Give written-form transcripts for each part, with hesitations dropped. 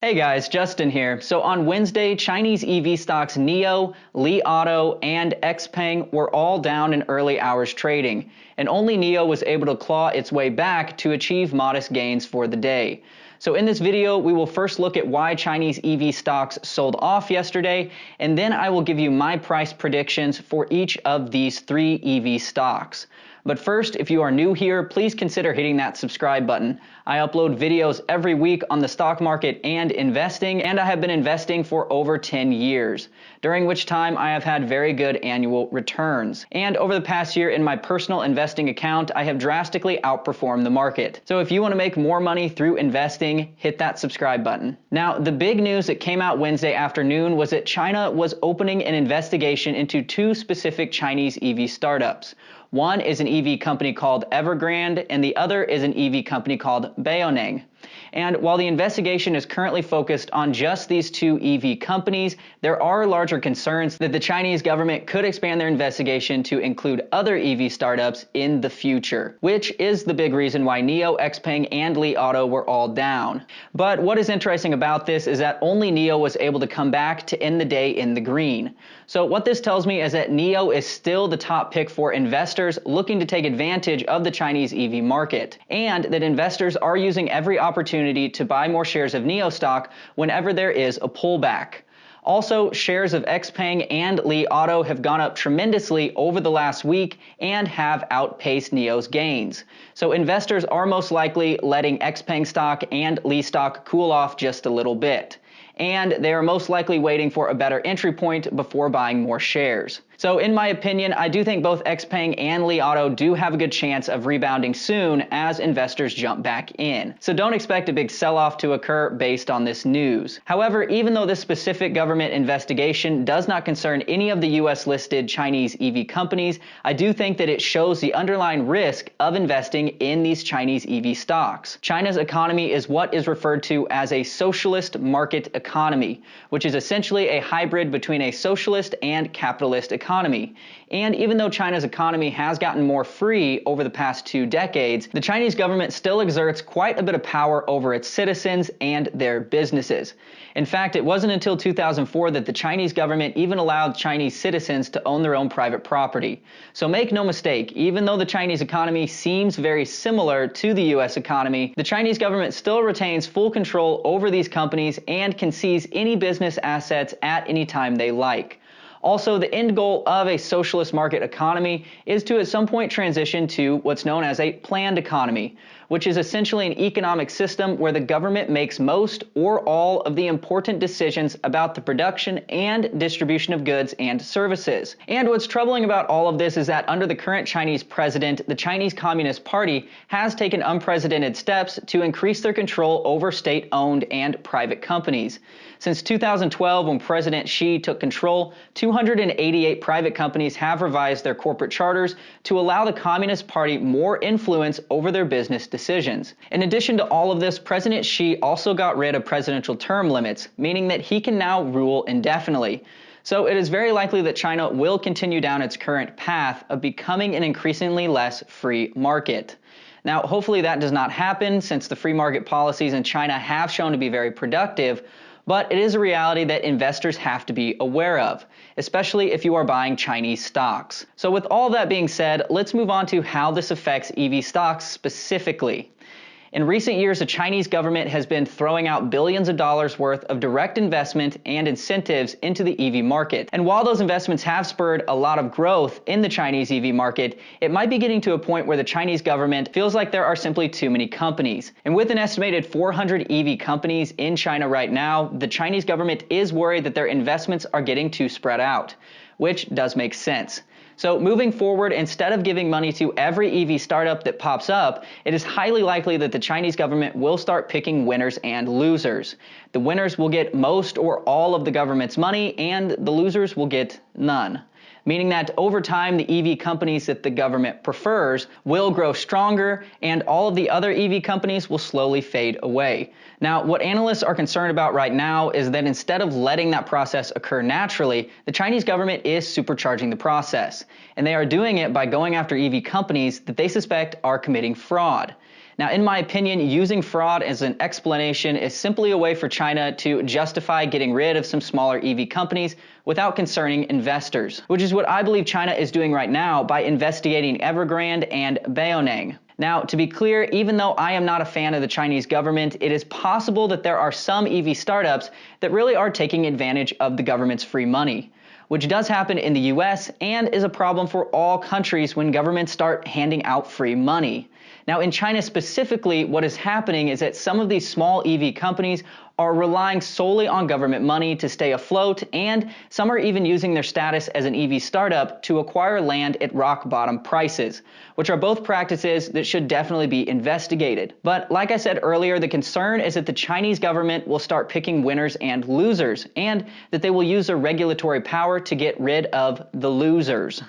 Hey guys, Justin here. So on Wednesday, Chinese EV stocks NIO, Li Auto, and Xpeng were all down in early hours trading, and only NIO was able to claw its way back to achieve modest gains for the day. So in this video, we will first look at why Chinese EV stocks sold off yesterday, and then I will give you my price predictions for each of these three EV stocks. But first, if you are new here, please consider hitting that subscribe button. I upload videos every week on the stock market and investing, and I have been investing for over 10 years, during which time I have had very good annual returns. And over the past year in my personal investing account, I have drastically outperformed the market. So if you want to make more money through investing, hit that subscribe button. Now, the big news that came out Wednesday afternoon was that China was opening an investigation into two specific Chinese EV startups. One is an EV company called Evergrande, and the other is an EV company called Baoneng. And while the investigation is currently focused on just these two EV companies, there are larger concerns that the Chinese government could expand their investigation to include other EV startups in the future, which is the big reason why NIO, Xpeng, and Li Auto were all down. But what is interesting about this is that only NIO was able to come back to end the day in the green. So what this tells me is that NIO is still the top pick for investors looking to take advantage of the Chinese EV market, and that investors are using every opportunity to buy more shares of NIO stock whenever there is a pullback. Also, shares of Xpeng and Li Auto have gone up tremendously over the last week and have outpaced NIO's gains. So investors are most likely letting Xpeng stock and Li stock cool off just a little bit, and they are most likely waiting for a better entry point before buying more shares. So in my opinion, I do think both Xpeng and Li Auto do have a good chance of rebounding soon as investors jump back in. So don't expect a big sell-off to occur based on this news. However, even though this specific government investigation does not concern any of the US listed Chinese EV companies, I do think that it shows the underlying risk of investing in these Chinese EV stocks. China's economy is what is referred to as a socialist market economy, which is essentially a hybrid between a socialist and capitalist economy. And even though China's economy has gotten more free over the past 2 decades, the Chinese government still exerts quite a bit of power over its citizens and their businesses. In fact, it wasn't until 2004 that the Chinese government even allowed Chinese citizens to own their own private property. So make no mistake, even though the Chinese economy seems very similar to the US economy, the Chinese government still retains full control over these companies and can seize any business assets at any time they like. Also, the end goal of a socialist market economy is to at some point transition to what's known as a planned economy, which is essentially an economic system where the government makes most or all of the important decisions about the production and distribution of goods and services. And what's troubling about all of this is that under the current Chinese president, the Chinese Communist Party has taken unprecedented steps to increase their control over state-owned and private companies. Since 2012, when President Xi took control, 288 private companies have revised their corporate charters to allow the Communist Party more influence over their business decisions. In addition to all of this, President Xi also got rid of presidential term limits, meaning that he can now rule indefinitely. So it is very likely that China will continue down its current path of becoming an increasingly less free market. Now, hopefully that does not happen, since the free market policies in China have shown to be very productive, but it is a reality that investors have to be aware of, especially if you are buying Chinese stocks. So with all that being said, let's move on to how this affects EV stocks specifically. In recent years, the Chinese government has been throwing out billions of dollars worth of direct investment and incentives into the EV market. And while those investments have spurred a lot of growth in the Chinese EV market, it might be getting to a point where the Chinese government feels like there are simply too many companies. And with an estimated 400 EV companies in China right now, the Chinese government is worried that their investments are getting too spread out, which does make sense. So moving forward, instead of giving money to every EV startup that pops up, it is highly likely that the Chinese government will start picking winners and losers. The winners will get most or all of the government's money, and the losers will get none. Meaning that over time, the EV companies that the government prefers will grow stronger, and all of the other EV companies will slowly fade away. Now, what analysts are concerned about right now is that instead of letting that process occur naturally, the Chinese government is supercharging the process, and they are doing it by going after EV companies that they suspect are committing fraud. Now, in my opinion, using fraud as an explanation is simply a way for China to justify getting rid of some smaller EV companies without concerning investors, which is what I believe China is doing right now by investigating Evergrande and Baoneng. Now, to be clear, even though I am not a fan of the Chinese government, it is possible that there are some EV startups that really are taking advantage of the government's free money, which does happen in the US and is a problem for all countries when governments start handing out free money. Now, in China specifically, what is happening is that some of these small EV companies are relying solely on government money to stay afloat, and some are even using their status as an EV startup to acquire land at rock bottom prices, which are both practices that should definitely be investigated. But like I said earlier, the concern is that the Chinese government will start picking winners and losers, and that they will use their regulatory power to get rid of the losers.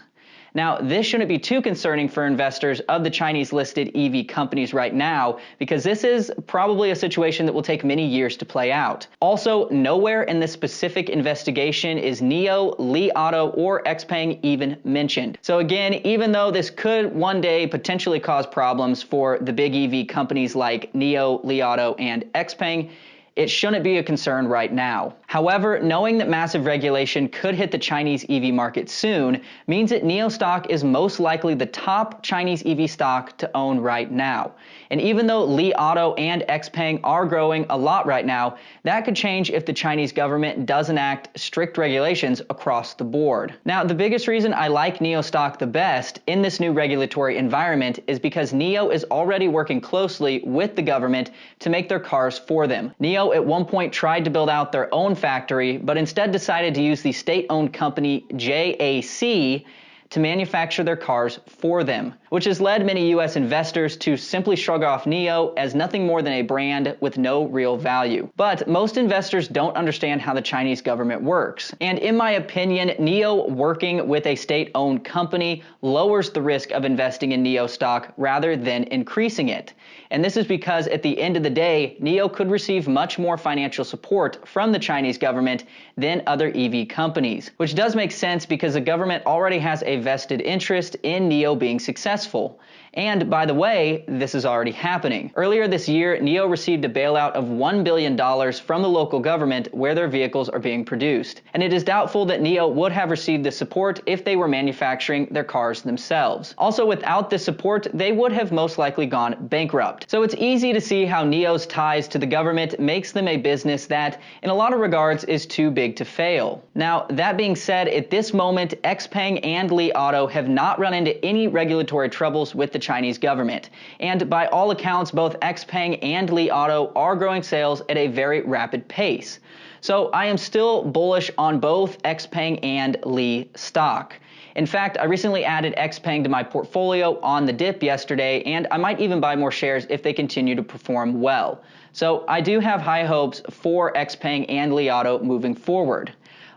Now, this shouldn't be too concerning for investors of the Chinese listed EV companies right now, because this is probably a situation that will take many years to play out. Also, nowhere in this specific investigation is NIO, Li Auto, or Xpeng even mentioned. So again, even though this could one day potentially cause problems for the big EV companies like NIO, Li Auto, and Xpeng, it shouldn't be a concern right now. However, knowing that massive regulation could hit the Chinese EV market soon means that NIO stock is most likely the top Chinese EV stock to own right now. And even though Li Auto and Xpeng are growing a lot right now, that could change if the Chinese government does enact strict regulations across the board. Now, the biggest reason I like NIO stock the best in this new regulatory environment is because NIO is already working closely with the government to make their cars for them. NIO at one point tried to build out their own factory, but instead decided to use the state-owned company JAC to manufacture their cars for them, which has led many US investors to simply shrug off NIO as nothing more than a brand with no real value. But most investors don't understand how the Chinese government works. And in my opinion, NIO working with a state-owned company lowers the risk of investing in NIO stock rather than increasing it. And this is because at the end of the day, NIO could receive much more financial support from the Chinese government than other EV companies, which does make sense because the government already has a vested interest in NIO being successful. And by the way, this is already happening. Earlier this year, NIO received a bailout of $1 billion from the local government where their vehicles are being produced. And it is doubtful that NIO would have received the support if they were manufacturing their cars themselves. Also, without this support, they would have most likely gone bankrupt. So it's easy to see how NIO's ties to the government makes them a business that, in a lot of regards, is too big to fail. Now, that being said, at this moment, Xpeng and Li Auto have not run into any regulatory troubles with the Chinese government. And by all accounts, both Xpeng and Li Auto are growing sales at a very rapid pace. So I am still bullish on both Xpeng and Li stock. In fact, I recently added Xpeng to my portfolio on the dip yesterday, and I might even buy more shares if they continue to perform well. So I do have high hopes for Xpeng and Li Auto moving forward.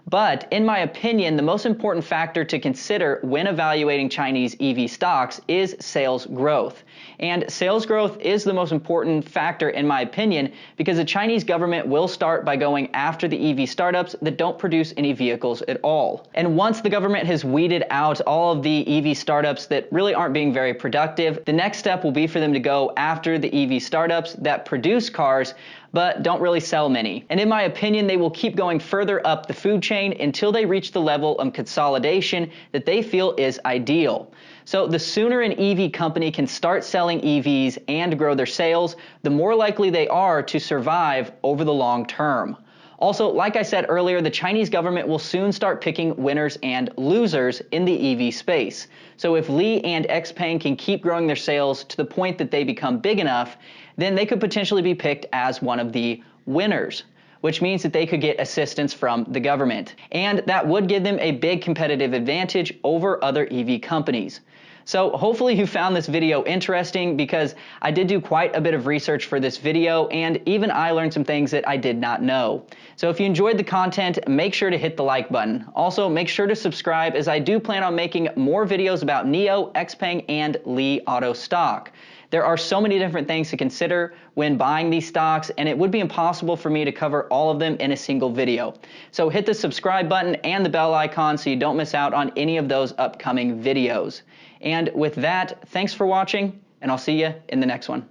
But in my opinion, the most important factor to consider when evaluating Chinese EV stocks is sales growth. And sales growth is the most important factor in my opinion because the Chinese government will start by going after the EV startups that don't produce any vehicles at all. And once the government has weeded out all of the EV startups that really aren't being very productive, the next step will be for them to go after the EV startups that produce cars but don't really sell many. And in my opinion, they will keep going further up the food chain until they reach the level of consolidation that they feel is ideal. So the sooner an EV company can start selling EVs and grow their sales, the more likely they are to survive over the long term. Also, like I said earlier, the Chinese government will soon start picking winners and losers in the EV space. So if Li and Xpeng can keep growing their sales to the point that they become big enough, then they could potentially be picked as one of the winners, which means that they could get assistance from the government. And that would give them a big competitive advantage over other EV companies. So hopefully you found this video interesting because I did do quite a bit of research for this video and even I learned some things that I did not know. So if you enjoyed the content, make sure to hit the like button. Also, make sure to subscribe as I do plan on making more videos about NIO, Xpeng, and Li Auto stock. There are so many different things to consider when buying these stocks, and it would be impossible for me to cover all of them in a single video. So hit the subscribe button and the bell icon so you don't miss out on any of those upcoming videos. And with that, thanks for watching, and I'll see you in the next one.